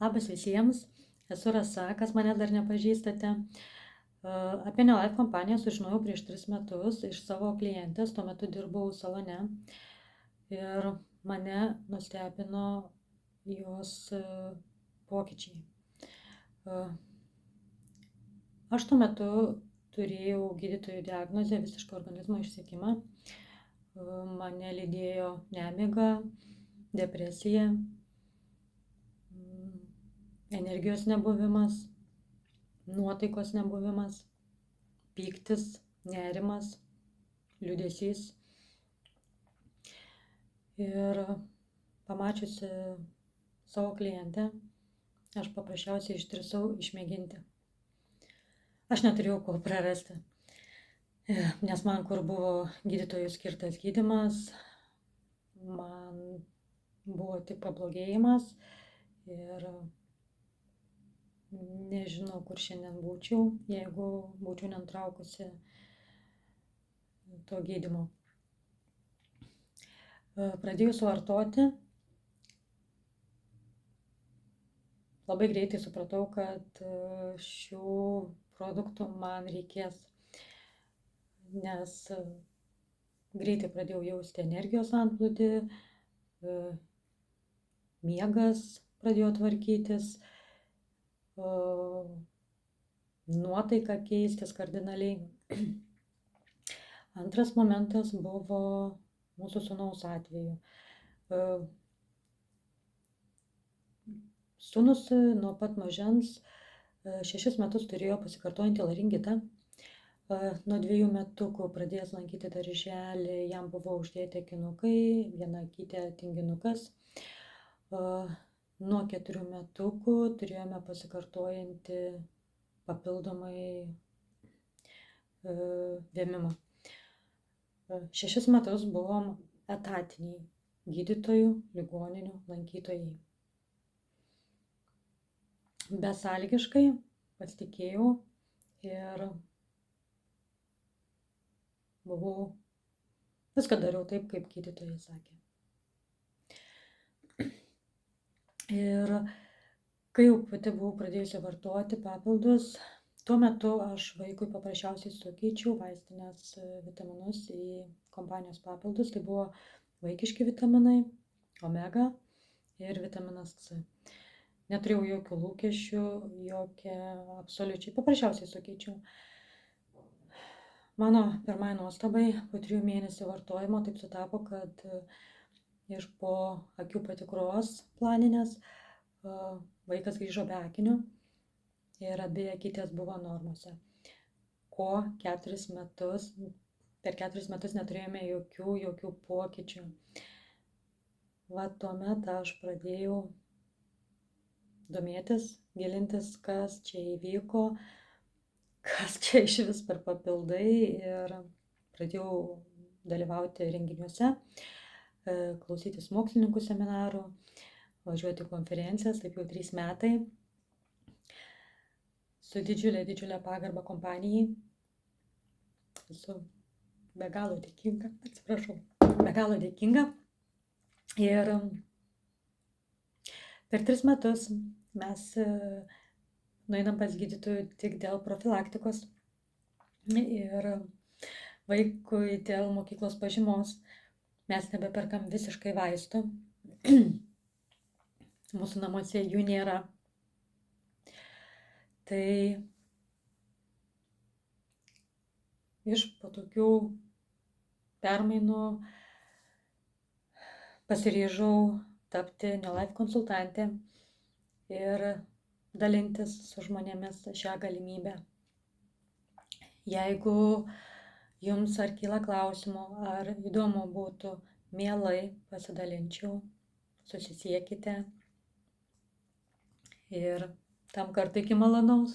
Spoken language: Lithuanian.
Labas visiems, esu Rasa, kas manęs dar nepažįstate. Apie Nelife kompaniją sužinojau prieš 3 metus iš savo klientės, tuo metu dirbau salone ir mane nustebino jos pokyčiai. Aš tuo metu turėjau gydytojų diagnozę visišką organizmo išsekimą. Mane lydėjo nemiga, depresija, energijos nebuvimas, nuotaikos nebuvimas, pyktis, nerimas, liūdesys. Ir pamačiusi savo klientę, aš paprasčiausiai išdrįsau išmėginti. Aš neturėjau ko prarasti, nes man kur buvo gydytojų skirtas gydymas, man buvo tik pablogėjimas ir nežinau, kur šiandien būčiau, jeigu būčiau nenutraukusi to gydymo. Pradėjus vartoti, labai greitai supratau, kad šių produktų man reikės, nes greitai pradėjau jausti energijos antplūdį, miegas pradėjo tvarkytis, nuotaika keistis kardinaliai. Antras momentas buvo mūsų sūnaus atveju. Sūnus nuo pat mažens 6 metus turėjo pasikartojantį laringitą. Nuo 2 metukų pradėjęs lankyti darželį, jam buvo uždėti akinukai, viena akytė tinginukas. Nuo 4 metukų turėjome pasikartojantį papildomai vėmimą. 6 metus buvom etatiniai gydytojų ligoninių lankytojai. Besąlygiškai pasitikėjau ir viską dariau taip, kaip gydytojai sakė. Ir kai jau pati buvau pradėjusi vartoti papildus, tuo metu aš vaikui paprasčiausiai sukeičiau vaistinės vitaminus į kompanijos papildus. Tai buvo vaikiški vitaminai, omega ir vitaminas C. Neturėjau jokių lūkesčių, absoliučiai, paprasčiausiai sukeičiau. Mano pirmai nuostabai, po 3 mėnesių vartojimo taip sutapo, kad iš po akių patikros planinės vaikas grįžo be akinių ir abi akytės buvo normose. Per 4 metus neturėjome jokių pokyčių. Tuomet aš pradėjau domėtis, gilintis, kas čia įvyko, kas čia iš vis per papildai, ir pradėjau dalyvauti renginiuose, klausytis mokslininkų seminarų, važiuoti konferencijas, taip jau 3 metai. Su didžiulė pagarba kompanijai. Esu be galo dėkinga. Ir per 3 metus mes nueinam pas gydytojų tik dėl profilaktikos ir vaikui dėl mokyklos pažymos. Mes nebeperkam visiškai vaistų. Mūsų namuose jų nėra. Tai iš po tokių permainų pasiryžau tapti Nelife konsultantė ir dalintis su žmonėmis šią galimybę. Jeigu jums ar kyla klausimų, ar įdomu būtų, mielai pasidalinčiau, susisiekite ir tam kartui iki malonaus.